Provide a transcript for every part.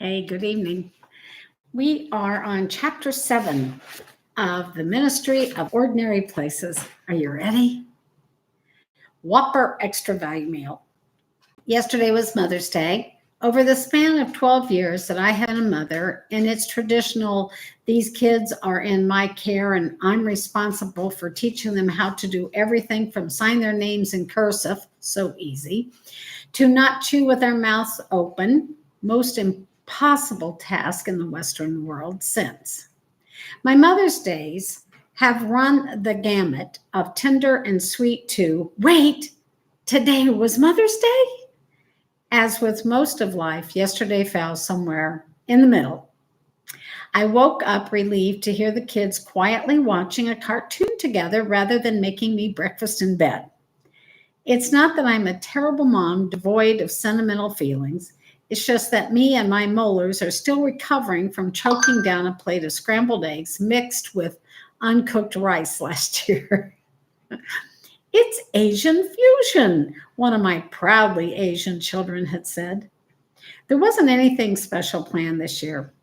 Hey, good evening. We are on chapter 7 of the Ministry of Ordinary Places. Are you ready? Whopper Extra Value Meal. Yesterday was Mother's Day. Over the span of 12 years that I have been a mother, and it's traditional, these kids are in my care and I'm responsible for teaching them how to do everything from sign their names in cursive, so easy, to not chew with their mouths open, most impossible task in the Western world since. My Mother's Days have run the gamut of tender and sweet to, wait, today was Mother's Day? As with most of life, yesterday fell somewhere in the middle. I woke up relieved to hear the kids quietly watching a cartoon together rather than making me breakfast in bed. It's not that I'm a terrible mom devoid of sentimental feelings. It's just that me and my molars are still recovering from choking down a plate of scrambled eggs mixed with uncooked rice last year. It's Asian fusion, one of my proudly Asian children had said. There wasn't anything special planned this year,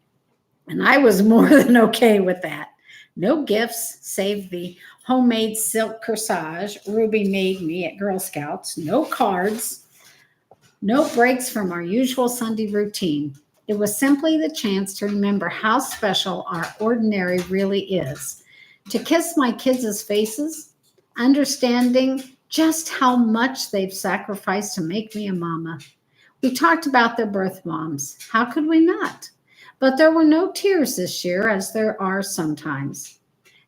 and I was more than okay with that. No gifts, save the homemade silk corsage Ruby made me at Girl Scouts. No cards, no breaks from our usual Sunday routine. It was simply the chance to remember how special our ordinary really is. To kiss my kids' faces, understanding just how much they've sacrificed to make me a mama. We talked about their birth moms. How could we not? But there were no tears this year, as there are sometimes.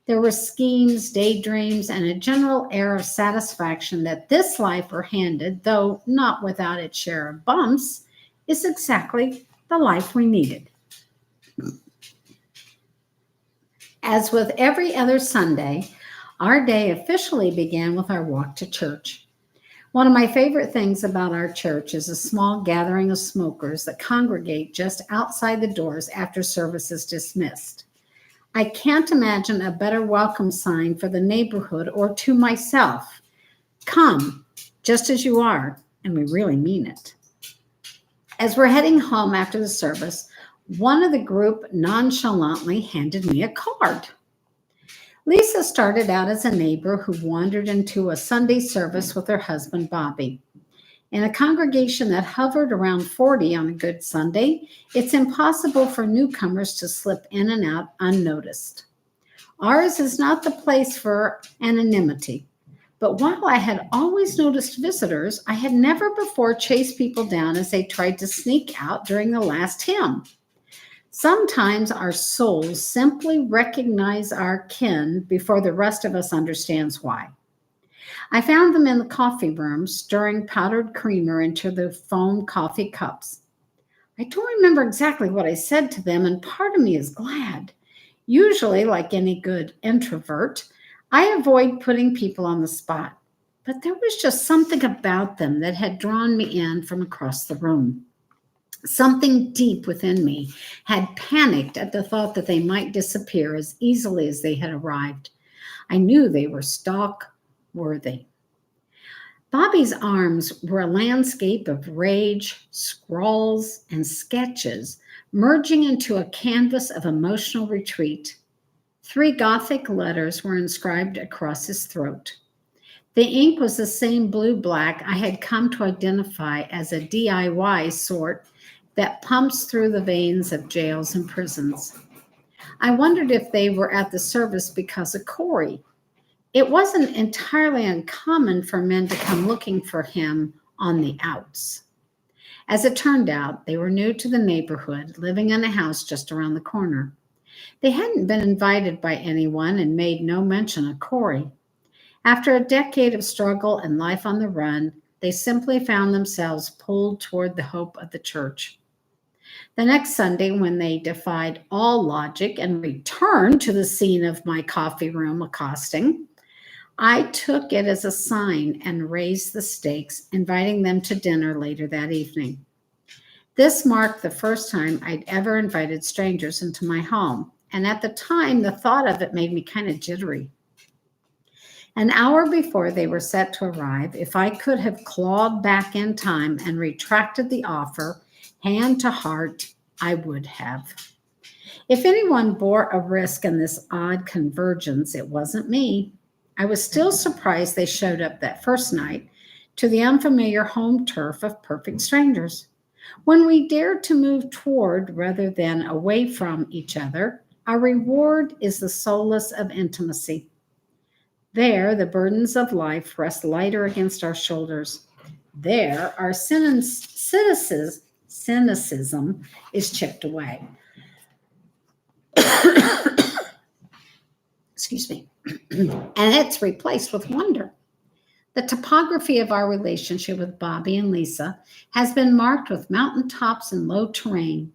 There were schemes, daydreams, and a general air of satisfaction that this life we're handed, though not without its share of bumps, is exactly the life we needed. As with every other Sunday, our day officially began with our walk to church. One of my favorite things about our church is a small gathering of smokers that congregate just outside the doors after service is dismissed. I can't imagine a better welcome sign for the neighborhood or to myself. Come, just as you are, and we really mean it. As we're heading home after the service, one of the group nonchalantly handed me a card. Lisa started out as a neighbor who wandered into a Sunday service with her husband, Bobby. In a congregation that hovered around 40 on a good Sunday, it's impossible for newcomers to slip in and out unnoticed. Ours is not the place for anonymity, but while I had always noticed visitors, I had never before chased people down as they tried to sneak out during the last hymn. Sometimes our souls simply recognize our kin before the rest of us understands why. I found them in the coffee room, stirring powdered creamer into the foam coffee cups. I don't remember exactly what I said to them, and part of me is glad. Usually, like any good introvert, I avoid putting people on the spot, but there was just something about them that had drawn me in from across the room. Something deep within me had panicked at the thought that they might disappear as easily as they had arrived. I knew they were stalk worthy. Bobby's arms were a landscape of rage, scrawls, and sketches, merging into a canvas of emotional retreat. 3 Gothic letters were inscribed across his throat. The ink was the same blue-black I had come to identify as a DIY sort that pumps through the veins of jails and prisons. I wondered if they were at the service because of Corey. It wasn't entirely uncommon for men to come looking for him on the outs. As it turned out, they were new to the neighborhood, living in a house just around the corner. They hadn't been invited by anyone and made no mention of Corey. After a decade of struggle and life on the run, they simply found themselves pulled toward the hope of the church. The next Sunday, when they defied all logic and returned to the scene of my coffee room accosting, I took it as a sign and raised the stakes, inviting them to dinner later that evening. This marked the first time I'd ever invited strangers into my home, and at the time, the thought of it made me kind of jittery. An hour before they were set to arrive, if I could have clawed back in time and retracted the offer, hand to heart, I would have. If anyone bore a risk in this odd convergence, it wasn't me. I was still surprised they showed up that first night to the unfamiliar home turf of perfect strangers. When we dared to move toward rather than away from each other, our reward is the solace of intimacy. There, the burdens of life rest lighter against our shoulders. There, our cynicism is chipped away. Excuse me. And it's replaced with wonder. The topography of our relationship with Bobby and Lisa has been marked with mountaintops and low terrain.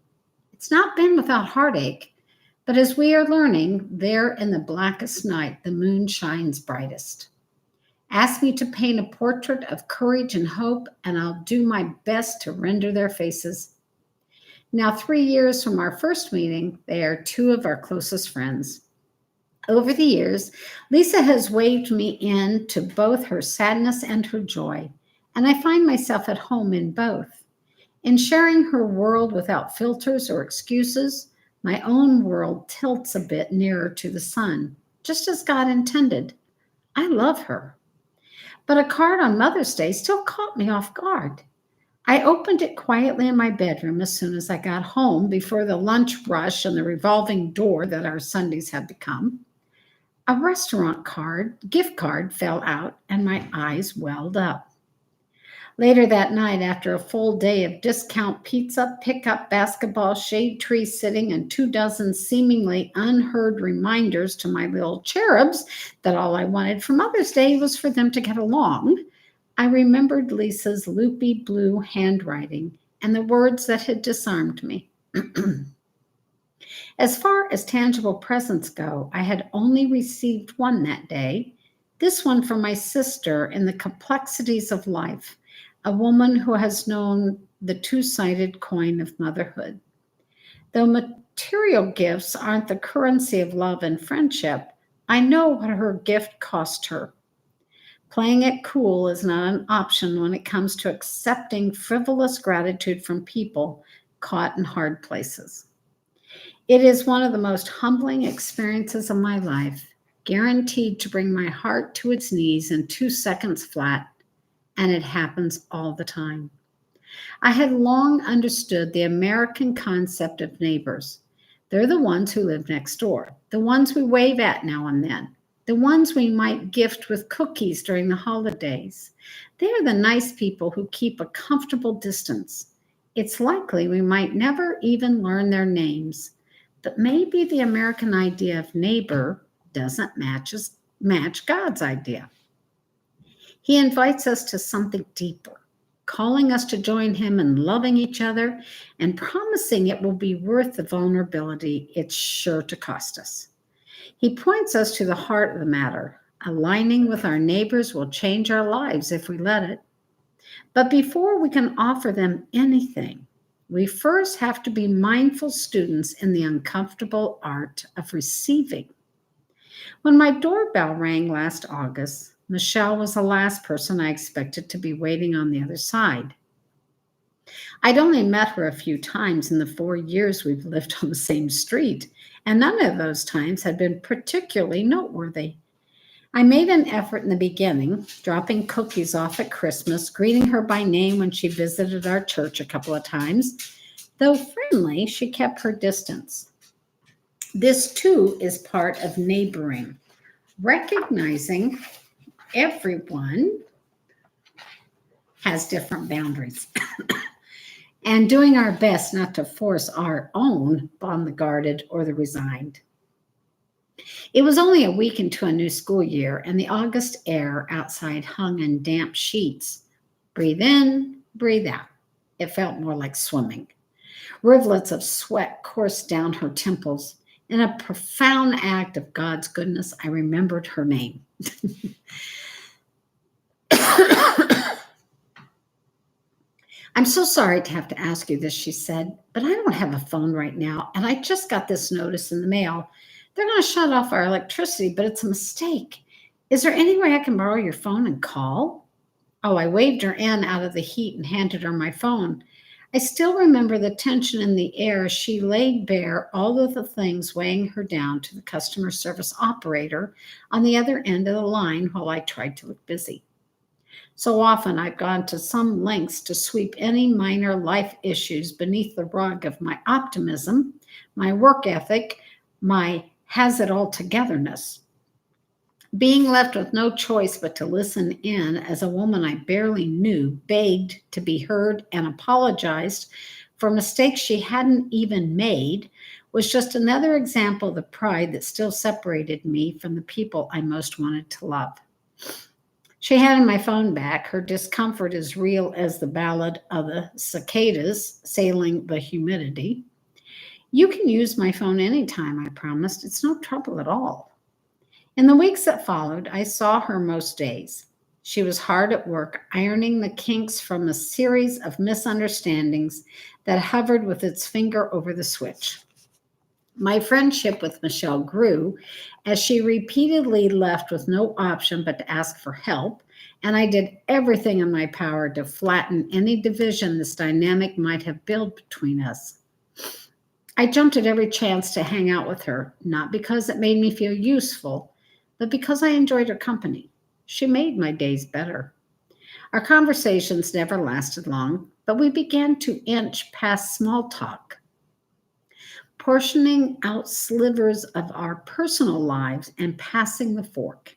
It's not been without heartache, but as we are learning, there in the blackest night, the moon shines brightest. Ask me to paint a portrait of courage and hope, and I'll do my best to render their faces. Now, 3 years from our first meeting, they are two of our closest friends. Over the years, Lisa has waved me in to both her sadness and her joy, and I find myself at home in both. In sharing her world without filters or excuses, my own world tilts a bit nearer to the sun, just as God intended. I love her. But a card on Mother's Day still caught me off guard. I opened it quietly in my bedroom as soon as I got home before the lunch rush and the revolving door that our Sundays have become. A restaurant gift card fell out, and my eyes welled up. Later that night, after a full day of discount pizza, pickup, basketball, shade tree sitting, and 24 seemingly unheard reminders to my little cherubs that all I wanted for Mother's Day was for them to get along, I remembered Lisa's loopy blue handwriting and the words that had disarmed me. As far as tangible presents go, I had only received one that day, this one from my sister in the complexities of life, a woman who has known the two-sided coin of motherhood. Though material gifts aren't the currency of love and friendship, I know what her gift cost her. Playing it cool is not an option when it comes to accepting frivolous gratitude from people caught in hard places. It is one of the most humbling experiences of my life, guaranteed to bring my heart to its knees in 2 seconds flat, and it happens all the time. I had long understood the American concept of neighbors. They're the ones who live next door, the ones we wave at now and then, the ones we might gift with cookies during the holidays. They are the nice people who keep a comfortable distance. It's likely we might never even learn their names. But maybe the American idea of neighbor doesn't match God's idea. He invites us to something deeper, calling us to join him in loving each other and promising it will be worth the vulnerability it's sure to cost us. He points us to the heart of the matter. Aligning with our neighbors will change our lives if we let it. But before we can offer them anything, we first have to be mindful students in the uncomfortable art of receiving. When my doorbell rang last August, Michelle was the last person I expected to be waiting on the other side. I'd only met her a few times in the 4 years we've lived on the same street, and none of those times had been particularly noteworthy. I made an effort in the beginning, dropping cookies off at Christmas, greeting her by name when she visited our church a couple of times. Though friendly, she kept her distance. This, too, is part of neighboring, recognizing everyone has different boundaries and doing our best not to force our own on the guarded or the resigned. It was only a week into a new school year, and the August air outside hung in damp sheets. Breathe in, breathe out. It felt more like swimming. Rivulets of sweat coursed down her temples. In a profound act of God's goodness, I remembered her name. I'm so sorry to have to ask you this, she said, but I don't have a phone right now, and I just got this notice in the mail. They're going to shut off our electricity, but it's a mistake. Is there any way I can borrow your phone and call? Oh, I waved her in out of the heat and handed her my phone. I still remember the tension in the air as she laid bare all of the things weighing her down to the customer service operator on the other end of the line while I tried to look busy. So often I've gone to some lengths to sweep any minor life issues beneath the rug of my optimism, my work ethic, my has it all togetherness. Being left with no choice but to listen in as a woman I barely knew begged to be heard and apologized for mistakes she hadn't even made was just another example of the pride that still separated me from the people I most wanted to love. She handed my phone back, her discomfort as real as the ballad of the cicadas sailing the humidity. You can use my phone anytime, I promised. It's no trouble at all. In the weeks that followed, I saw her most days. She was hard at work, ironing the kinks from a series of misunderstandings that hovered with its finger over the switch. My friendship with Michelle grew as she repeatedly left with no option but to ask for help, and I did everything in my power to flatten any division this dynamic might have built between us. I jumped at every chance to hang out with her, not because it made me feel useful, but because I enjoyed her company. She made my days better. Our conversations never lasted long, but we began to inch past small talk, portioning out slivers of our personal lives and passing the fork.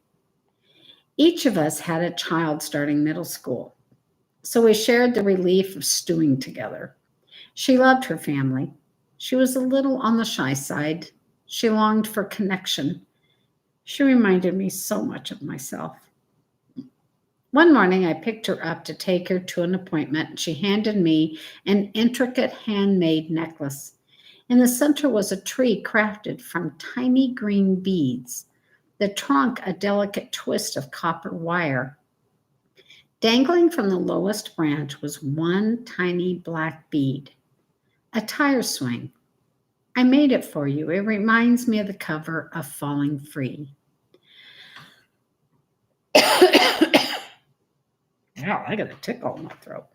Each of us had a child starting middle school, so we shared the relief of stewing together. She loved her family. She was a little on the shy side. She longed for connection. She reminded me so much of myself. One morning, I picked her up to take her to an appointment, and she handed me an intricate handmade necklace. In the center was a tree crafted from tiny green beads, the trunk a delicate twist of copper wire. Dangling from the lowest branch was one tiny black bead, a tire swing. I made it for you. It reminds me of the cover of Falling Free. Wow, I got a tickle in my throat.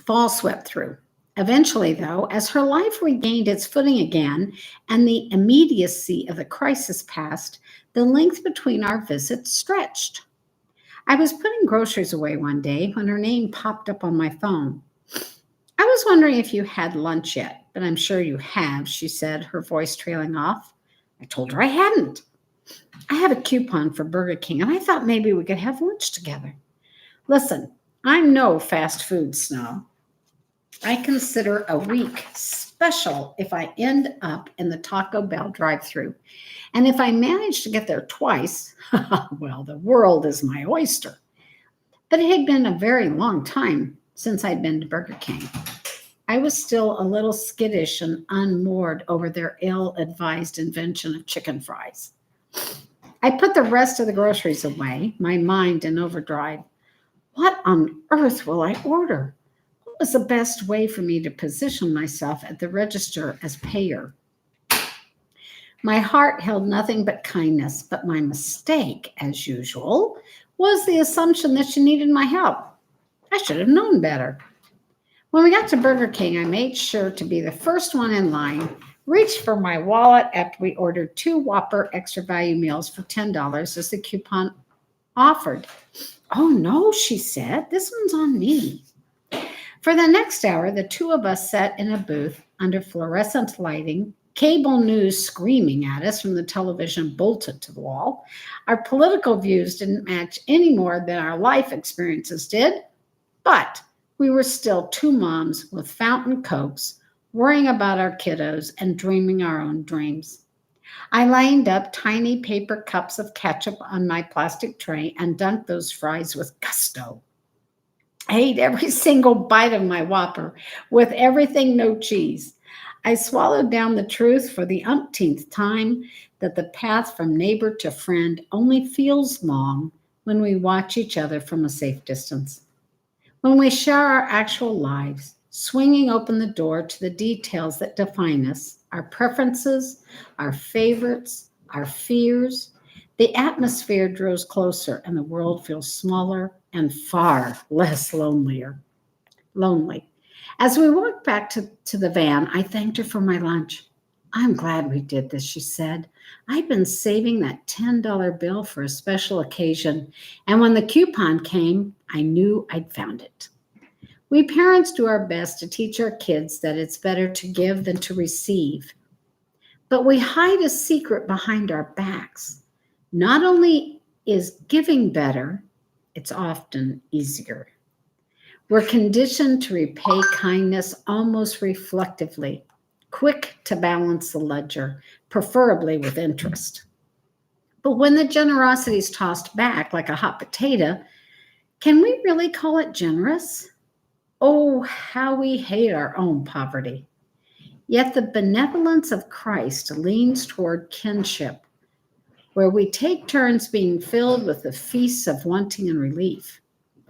Fall swept through. Eventually, though, as her life regained its footing again and the immediacy of the crisis passed, the length between our visits stretched. I was putting groceries away one day when her name popped up on my phone. I was wondering if you had lunch yet, but I'm sure you have, she said, her voice trailing off. I told her I hadn't. I have a coupon for Burger King, and I thought maybe we could have lunch together. Listen, I'm no fast food snob. I consider a week special if I end up in the Taco Bell drive-thru. And if I manage to get there twice, well, the world is my oyster. But it had been a very long time since I'd been to Burger King. I was still a little skittish and unmoored over their ill-advised invention of chicken fries. I put the rest of the groceries away, my mind in overdrive. What on earth will I order? What was the best way for me to position myself at the register as payer? My heart held nothing but kindness, but my mistake, as usual, was the assumption that she needed my help. I should have known better. When we got to Burger King, I made sure to be the first one in line, reached for my wallet after we ordered 2 Whopper extra value meals for $10 as the coupon offered. Oh no, she said, this one's on me. For the next hour, the two of us sat in a booth under fluorescent lighting, cable news screaming at us from the television bolted to the wall. Our political views didn't match any more than our life experiences did, but we were still 2 moms with fountain cokes, worrying about our kiddos and dreaming our own dreams. I lined up tiny paper cups of ketchup on my plastic tray and dunked those fries with gusto. I ate every single bite of my Whopper with everything no cheese. I swallowed down the truth for the umpteenth time that the path from neighbor to friend only feels long when we watch each other from a safe distance. When we share our actual lives, swinging open the door to the details that define us, our preferences, our favorites, our fears, the atmosphere draws closer and the world feels smaller and far less lonely. As we walked back to the van, I thanked her for my lunch. I'm glad we did this, she said. I'd been saving that $10 bill for a special occasion, and when the coupon came, I knew I'd found it. We parents do our best to teach our kids that it's better to give than to receive. But we hide a secret behind our backs. Not only is giving better, it's often easier. We're conditioned to repay kindness almost reflectively, quick to balance the ledger, preferably with interest. But when the generosity is tossed back like a hot potato, can we really call it generous? Oh, how we hate our own poverty. Yet the benevolence of Christ leans toward kinship, where we take turns being filled with the feasts of wanting and relief.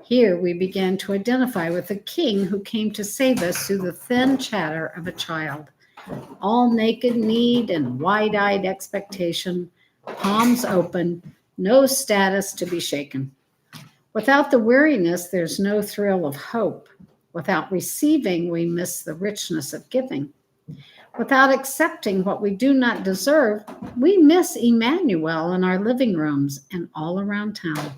Here we began to identify with the King who came to save us through the thin chatter of a child. All naked need and wide-eyed expectation, palms open, no status to be shaken. Without the weariness, there's no thrill of hope. Without receiving, we miss the richness of giving. Without accepting what we do not deserve, we miss Emmanuel in our living rooms and all around town.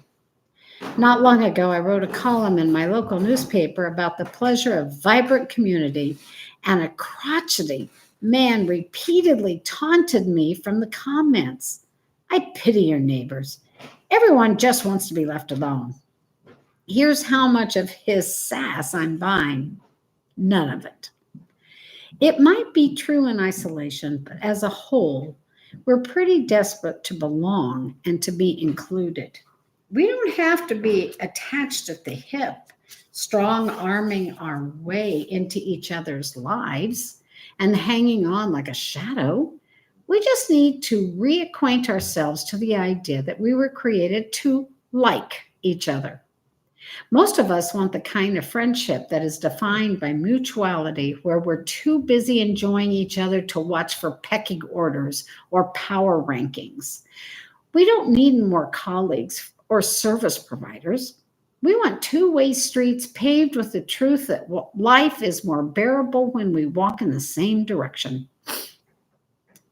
Not long ago, I wrote a column in my local newspaper about the pleasure of vibrant community, and a crotchety man repeatedly taunted me from the comments. I pity your neighbors. Everyone just wants to be left alone. Here's how much of his sass I'm buying. None of it. It might be true in isolation, but as a whole, we're pretty desperate to belong and to be included. We don't have to be attached at the hip, strong-arming our way into each other's lives and hanging on like a shadow. We just need to reacquaint ourselves to the idea that we were created to like each other. Most of us want the kind of friendship that is defined by mutuality, where we're too busy enjoying each other to watch for pecking orders or power rankings. We don't need more colleagues or service providers. We want two-way streets paved with the truth that life is more bearable when we walk in the same direction.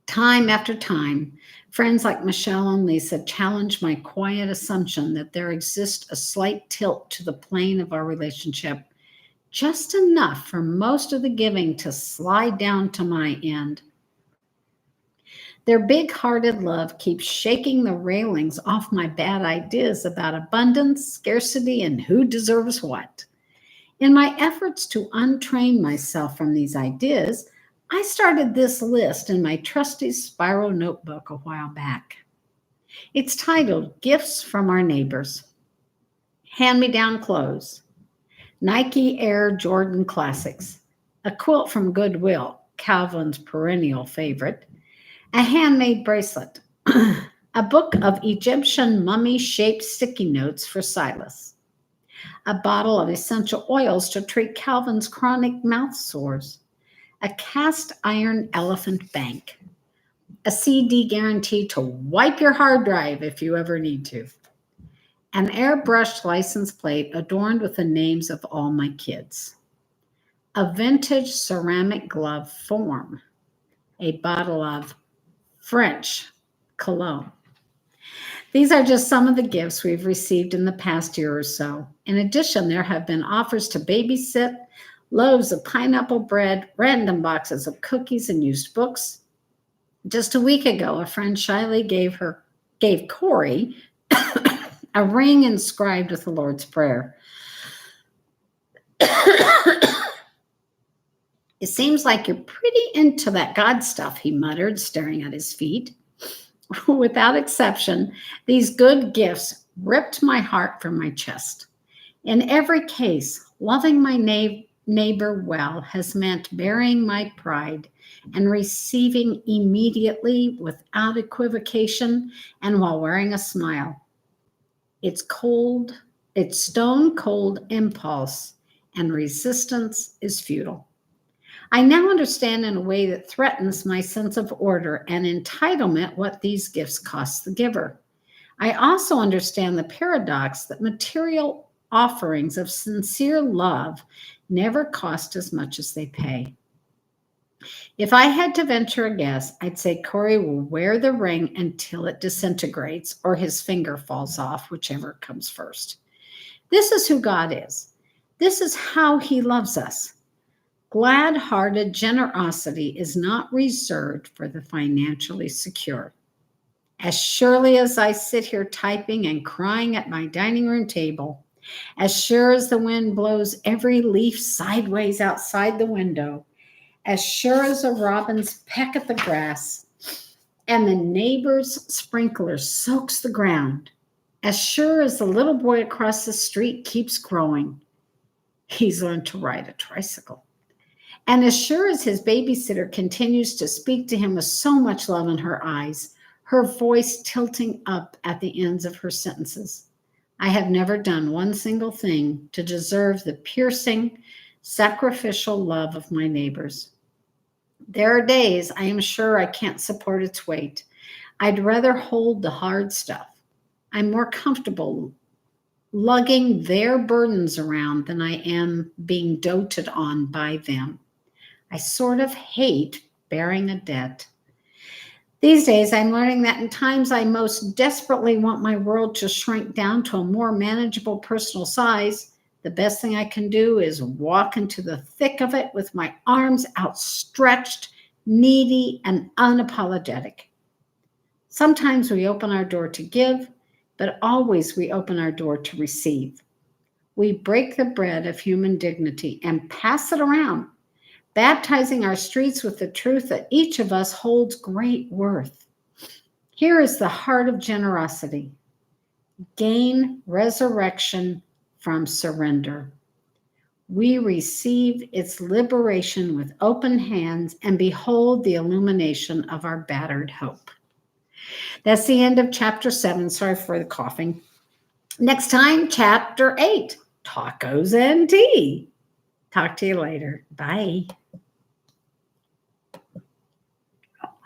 Time after time, friends like Michelle and Lisa challenge my quiet assumption that there exists a slight tilt to the plane of our relationship, just enough for most of the giving to slide down to my end. Their big-hearted love keeps shaking the railings off my bad ideas about abundance, scarcity, and who deserves what. In my efforts to untrain myself from these ideas, I started this list in my trusty spiral notebook a while back. It's titled Gifts from Our Neighbors. Hand-me-down clothes, Nike Air Jordan Classics, a quilt from Goodwill, Calvin's perennial favorite, a handmade bracelet, a book of Egyptian mummy-shaped sticky notes for Silas, a bottle of essential oils to treat Calvin's chronic mouth sores, a cast iron elephant bank, a CD guarantee to wipe your hard drive if you ever need to, an airbrushed license plate adorned with the names of all my kids, a vintage ceramic glove form, a bottle of French cologne. These are just some of the gifts we've received in the past year or so. In addition, there have been offers to babysit, loaves of pineapple bread, random boxes of cookies, and used books. Just a week ago, a friend shyly gave Corey a ring inscribed with the Lord's Prayer. It seems like you're pretty into that God stuff, he muttered, staring at his feet. Without exception, these good gifts ripped my heart from my chest. In every case, loving my neighbor well has meant burying my pride and receiving immediately without equivocation and while wearing a smile. It's stone cold impulse, and resistance is futile. I now understand in a way that threatens my sense of order and entitlement what these gifts cost the giver. I also understand the paradox that material offerings of sincere love never cost as much as they pay. If I had to venture a guess, I'd say Corey will wear the ring until it disintegrates or his finger falls off, whichever comes first. This is who God is. This is how he loves us. Glad-hearted generosity is not reserved for the financially secure. As surely as I sit here typing and crying at my dining room table, as sure as the wind blows every leaf sideways outside the window, as sure as a robin's peck at the grass and the neighbor's sprinkler soaks the ground, as sure as the little boy across the street keeps growing, he's learned to ride a tricycle. And as sure as his babysitter continues to speak to him with so much love in her eyes, her voice tilting up at the ends of her sentences, I have never done one single thing to deserve the piercing, sacrificial love of my neighbors. There are days I am sure I can't support its weight. I'd rather hold the hard stuff. I'm more comfortable lugging their burdens around than I am being doted on by them. I sort of hate bearing a debt. These days, I'm learning that in times I most desperately want my world to shrink down to a more manageable personal size, the best thing I can do is walk into the thick of it with my arms outstretched, needy, and unapologetic. Sometimes we open our door to give, but always we open our door to receive. We break the bread of human dignity and pass it around, baptizing our streets with the truth that each of us holds great worth. Here is the heart of generosity. Gain resurrection from surrender. We receive its liberation with open hands and behold the illumination of our battered hope. That's the end of chapter 7. Sorry for the coughing. Next time, chapter 8, tacos and tea. Talk to you later. Bye.